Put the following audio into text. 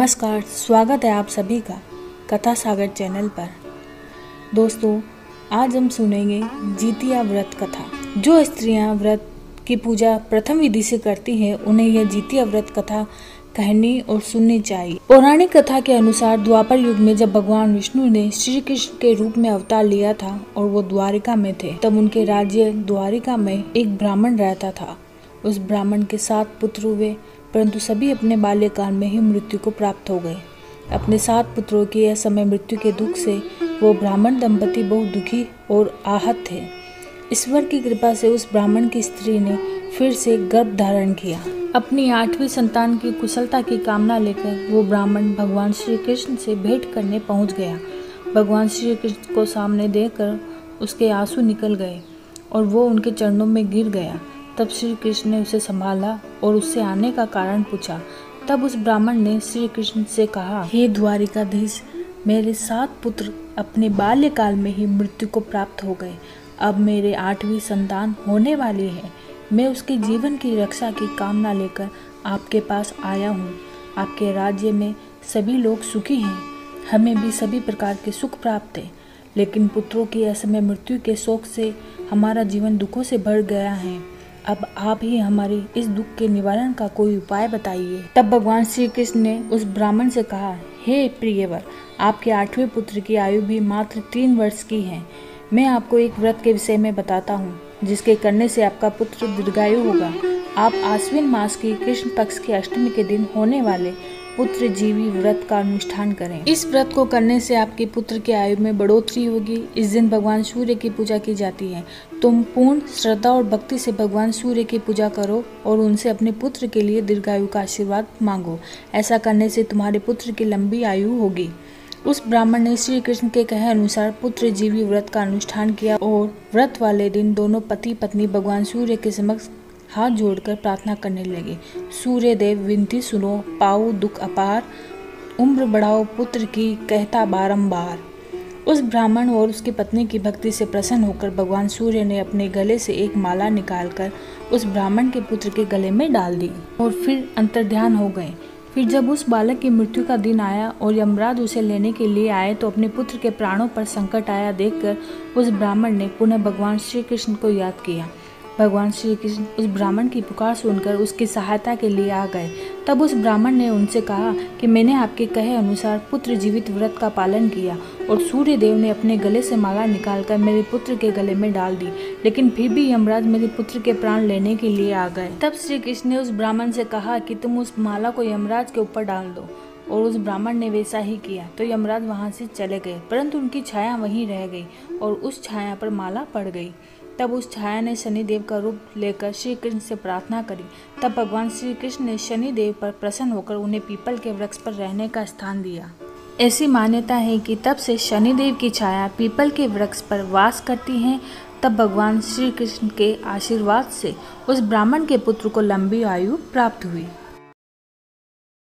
नमस्कार, स्वागत है आप सभी का कथा सागर चैनल पर। दोस्तों, आज हम सुनेंगे जितिया व्रत कथा। जो स्त्रियां व्रत की पूजा प्रथम विधि से करती हैं, उन्हें यह जितिया व्रत कथा कहनी और सुननी चाहिए। पौराणिक कथा के अनुसार द्वापर युग में जब भगवान विष्णु ने श्री कृष्ण के रूप में अवतार लिया था और वो द्वारिका में थे, तब उनके राज्य द्वारिका में एक ब्राह्मण रहता था। उस ब्राह्मण के 7 पुत्र हुए, परंतु सभी अपने बाल्यकाल में ही मृत्यु को प्राप्त हो गए। अपने 7 पुत्रों की यह समय मृत्यु के दुख से वो ब्राह्मण दंपति बहुत दुखी और आहत थे। ईश्वर की कृपा से उस ब्राह्मण की स्त्री ने फिर से गर्भ धारण किया। अपनी 8वीं संतान की कुशलता की कामना लेकर वो ब्राह्मण भगवान श्री कृष्ण से भेंट करने पहुंच गया। भगवान श्री कृष्ण को सामने देखकर उसके आंसू निकल गए और वो उनके चरणों में गिर गया। तब श्री कृष्ण ने उसे संभाला और उससे आने का कारण पूछा। तब उस ब्राह्मण ने श्री कृष्ण से कहा, हे द्वारिकाधीश, मेरे 7 पुत्र अपने बाल्यकाल में ही मृत्यु को प्राप्त हो गए। अब मेरे 8वीं संतान होने वाली है। मैं उसके जीवन की रक्षा की कामना लेकर आपके पास आया हूँ। आपके राज्य में सभी लोग सुखी हैं, हमें भी सभी प्रकार के सुख प्राप्त है, लेकिन पुत्रों की असमय मृत्यु के शोक से हमारा जीवन दुखों से भर गया है। अब आप ही हमारे इस दुख के निवारण का कोई उपाय बताइए। तब भगवान श्री कृष्ण ने उस ब्राह्मण से कहा, हे प्रियवर, आपके 8वें पुत्र की आयु भी मात्र 3 वर्ष की है। मैं आपको एक व्रत के विषय में बताता हूँ, जिसके करने से आपका पुत्र दीर्घायु होगा। आप आश्विन मास की कृष्ण पक्ष की अष्टमी के दिन होने वाले पुत्र जीवी व्रत का अनुष्ठान करें। इस व्रत को करने से आपके पुत्र की आयु में बढ़ोतरी होगी। इस दिन भगवान सूर्य की पूजा की जाती है। तुम पूर्ण श्रद्धा और भक्ति से भगवान सूर्य की पूजा करो और उनसे अपने पुत्र के लिए दीर्घायु का आशीर्वाद मांगो। ऐसा करने से तुम्हारे पुत्र की लंबी आयु होगी। उस ब्राह्मण ने श्री कृष्ण के कहे अनुसार पुत्र जीवी व्रत का अनुष्ठान किया और व्रत वाले दिन दोनों पति पत्नी भगवान सूर्य के समक्ष हाथ जोड़कर प्रार्थना करने लगे। सूर्य देव, विनती सुनो, पाओ दुख अपार, उम्र बढ़ाओ पुत्र की, कहता बारंबार। उस ब्राह्मण और उसकी पत्नी की भक्ति से प्रसन्न होकर भगवान सूर्य ने अपने गले से एक माला निकालकर उस ब्राह्मण के पुत्र के गले में डाल दी और फिर अंतर्ध्यान हो गए। फिर जब उस बालक की मृत्यु का दिन आया और यमराज उसे लेने के लिए आए, तो अपने पुत्र के प्राणों पर संकट आया देखकर उस ब्राह्मण ने पुनः भगवान श्री कृष्ण को याद किया। भगवान श्री कृष्ण उस ब्राह्मण की पुकार सुनकर उसकी सहायता के लिए आ गए। तब उस ब्राह्मण ने उनसे कहा कि मैंने आपके कहे अनुसार पुत्र जीवित व्रत का पालन किया और सूर्य देव ने अपने गले से माला निकालकर मेरे पुत्र के गले में डाल दी, लेकिन फिर भी यमराज मेरे पुत्र के प्राण लेने के लिए आ गए। तब श्री कृष्ण ने उस ब्राह्मण से कहा कि तुम उस माला को यमराज के ऊपर डाल दो, और उस ब्राह्मण ने वैसा ही किया। तो यमराज वहां से चले गए, परंतु उनकी छाया वहीं रह गई और उस छाया पर माला पड़ गई। तब उस छाया ने शनिदेव का रूप लेकर श्री कृष्ण से प्रार्थना करी। तब भगवान श्री कृष्ण ने शनिदेव पर प्रसन्न होकर उन्हें पीपल के वृक्ष पर रहने का स्थान दिया। ऐसी मान्यता है कि तब से शनिदेव की छाया पीपल के वृक्ष पर वास करती है। तब भगवान श्री कृष्ण के आशीर्वाद से उस ब्राह्मण के पुत्र को लंबी आयु प्राप्त हुई।